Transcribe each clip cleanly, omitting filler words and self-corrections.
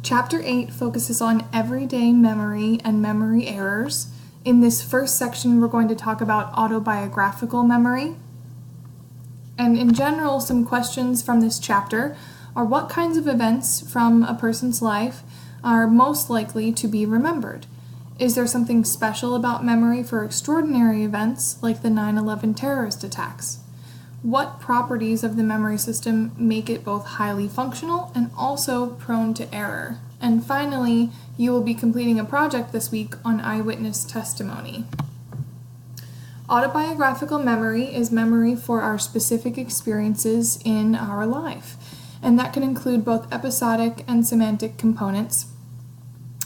Chapter 8 focuses on everyday memory and memory errors. In this first section, we're going to talk about autobiographical memory. And in general, some questions from this chapter are what kinds of events from a person's life are most likely to be remembered? Is there something special about memory for extraordinary events like the 9/11 terrorist attacks? What properties of the memory system make it both highly functional and also prone to error? And finally, you will be completing a project this week on eyewitness testimony. Autobiographical memory is memory for our specific experiences in our life, and that can include both episodic and semantic components.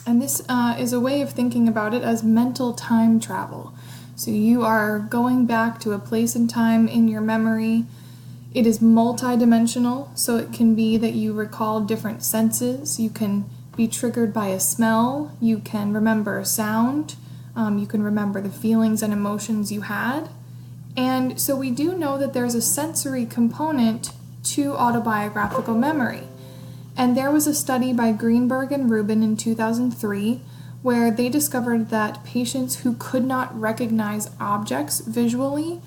And this is a way of thinking about it as mental time travel. So you are going back to a place and time in your memory. It is multidimensional, so it can be that you recall different senses. You can be triggered by a smell. You can remember a sound. You can remember the feelings and emotions you had. And so we do know that there's a sensory component to autobiographical memory. And there was a study by Greenberg and Rubin in 2003 where they discovered that patients who could not recognize objects visually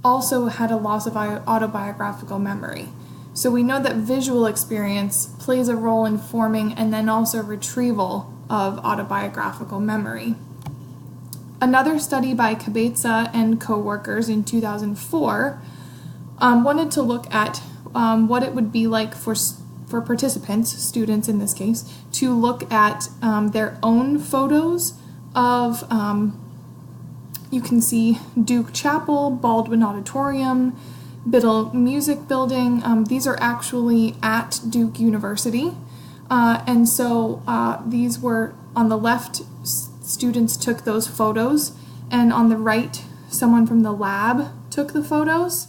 also had a loss of autobiographical memory. So we know that visual experience plays a role in forming and then also retrieval of autobiographical memory. Another study by Cabeza and co-workers in 2004 wanted to look at what it would be like for participants, students in this case, to look at their own photos of, you can see Duke Chapel, Baldwin Auditorium, Biddle Music Building. These are actually at Duke University. And so these were on the left, students took those photos, and on the right, someone from the lab took the photos.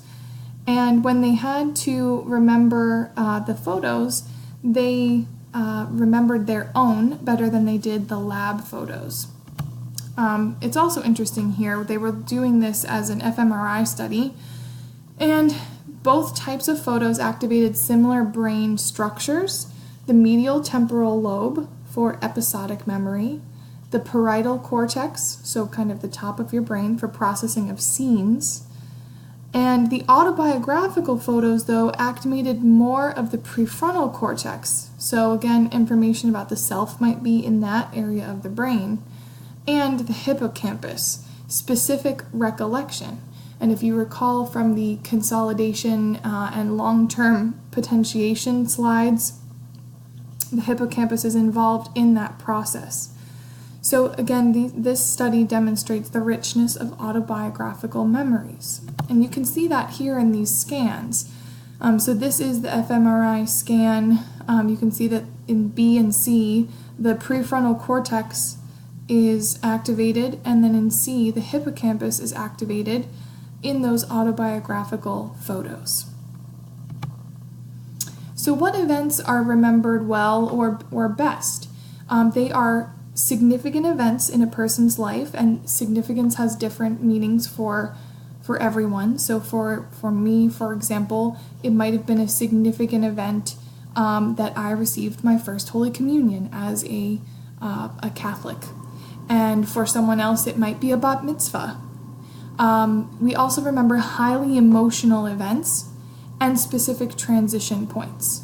And when they had to remember the photos, they remembered their own better than they did the lab photos. It's also interesting here, they were doing this as an fMRI study, and both types of photos activated similar brain structures: the medial temporal lobe for episodic memory, the parietal cortex, so kind of the top of your brain for processing of scenes. And the autobiographical photos, though, activated more of the prefrontal cortex. So again, information about the self might be in that area of the brain. And the hippocampus, specific recollection. And if you recall from the consolidation and long-term potentiation slides, the hippocampus is involved in that process. So again, this study demonstrates the richness of autobiographical memories. And you can see that here in these scans. So this is the fMRI scan. You can see that in B and C, the prefrontal cortex is activated, and then in C, the hippocampus is activated in those autobiographical photos. So what events are remembered well or best? They are significant events in a person's life, and significance has different meanings for everyone. So for me, for example, it might have been a significant event that I received my first Holy Communion as a Catholic. And for someone else, it might be a bat mitzvah. We also remember highly emotional events and specific transition points.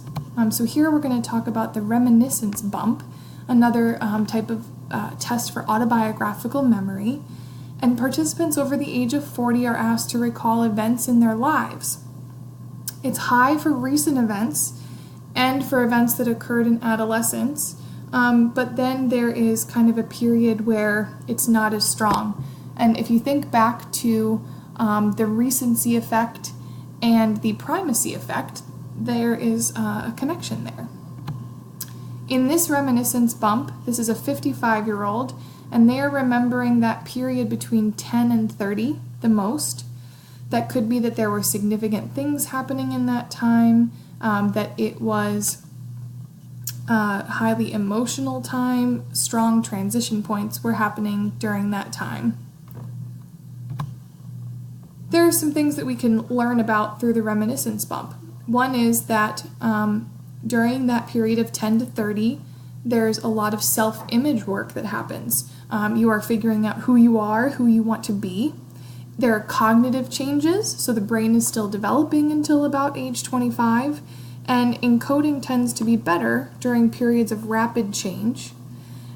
So here we're going to talk about the reminiscence bump, another type of test for autobiographical memory. And participants over the age of 40 are asked to recall events in their lives. It's high for recent events and for events that occurred in adolescence, but then there is kind of a period where it's not as strong. And if you think back to the recency effect and the primacy effect, there is a connection there. In this reminiscence bump, this is a 55-year-old, and they are remembering that period between 10 and 30 the most. That could be that there were significant things happening in that time, that it was a highly emotional time, strong transition points were happening during that time. There are some things that we can learn about through the reminiscence bump. One is that during that period of 10 to 30, there's a lot of self-image work that happens. You are figuring out who you are, who you want to be. There are cognitive changes, so the brain is still developing until about age 25, and encoding tends to be better during periods of rapid change.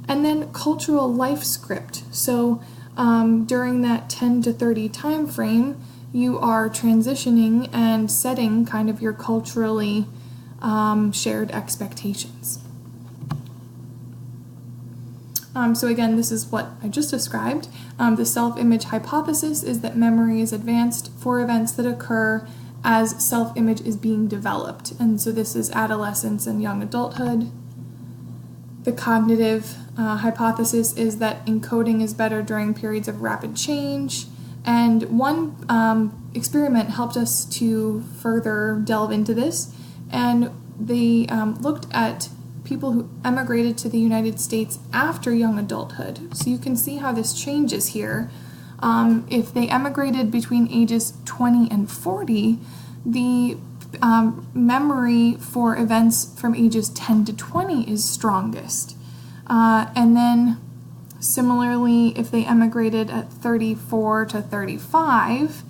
And then cultural life script, so during that 10 to 30 time frame, you are transitioning and setting kind of your culturally shared expectations. So again, this is what I just described. The self-image hypothesis is that memory is advanced for events that occur as self-image is being developed. And so this is adolescence and young adulthood. The cognitive hypothesis is that encoding is better during periods of rapid change. And one experiment helped us to further delve into this, and they looked at people who emigrated to the United States after young adulthood. So you can see how this changes here. If they emigrated between ages 20 and 40, the memory for events from ages 10 to 20 is strongest. And then similarly, if they emigrated at 34 to 35,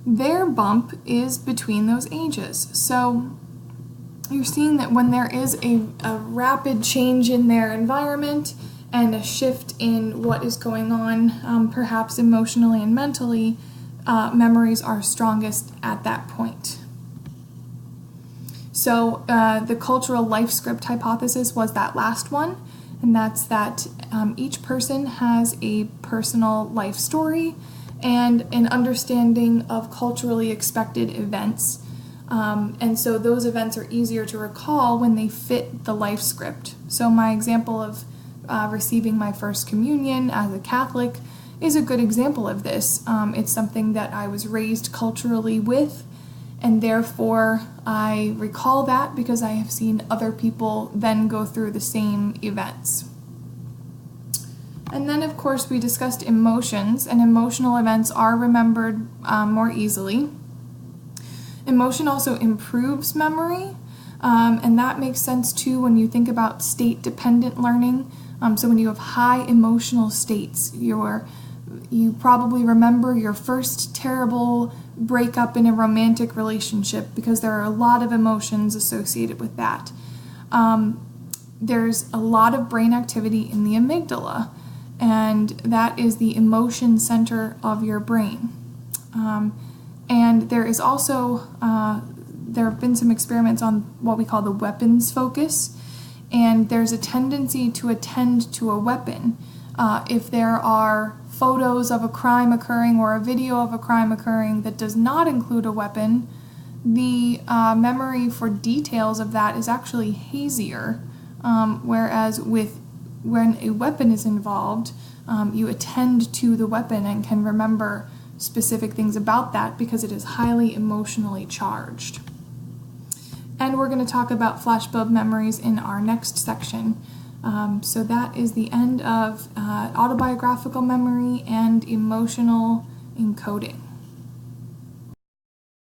their bump is between those ages. So you're seeing that when there is a rapid change in their environment and a shift in what is going on, perhaps emotionally and mentally, memories are strongest at that point. So the cultural life script hypothesis was that last one, and that's that each person has a personal life story and an understanding of culturally expected events. And so those events are easier to recall when they fit the life script. So my example of receiving my first communion as a Catholic is a good example of this. It's something that I was raised culturally with, and therefore I recall that because I have seen other people then go through the same events. And then, of course, we discussed emotions, and emotional events are remembered more easily. Emotion also improves memory, and that makes sense too when you think about state-dependent learning. So when you have high emotional states, you probably remember your first terrible breakup in a romantic relationship because there are a lot of emotions associated with that. There's a lot of brain activity in the amygdala, and that is the emotion center of your brain. And there is also, there have been some experiments on what we call the weapons focus, and there's a tendency to attend to a weapon. If there are photos of a crime occurring or a video of a crime occurring that does not include a weapon, the memory for details of that is actually hazier, whereas when a weapon is involved, you attend to the weapon and can remember specific things about that because it is highly emotionally charged. And we're going to talk about flashbulb memories in our next section. So that is the end of autobiographical memory and emotional encoding.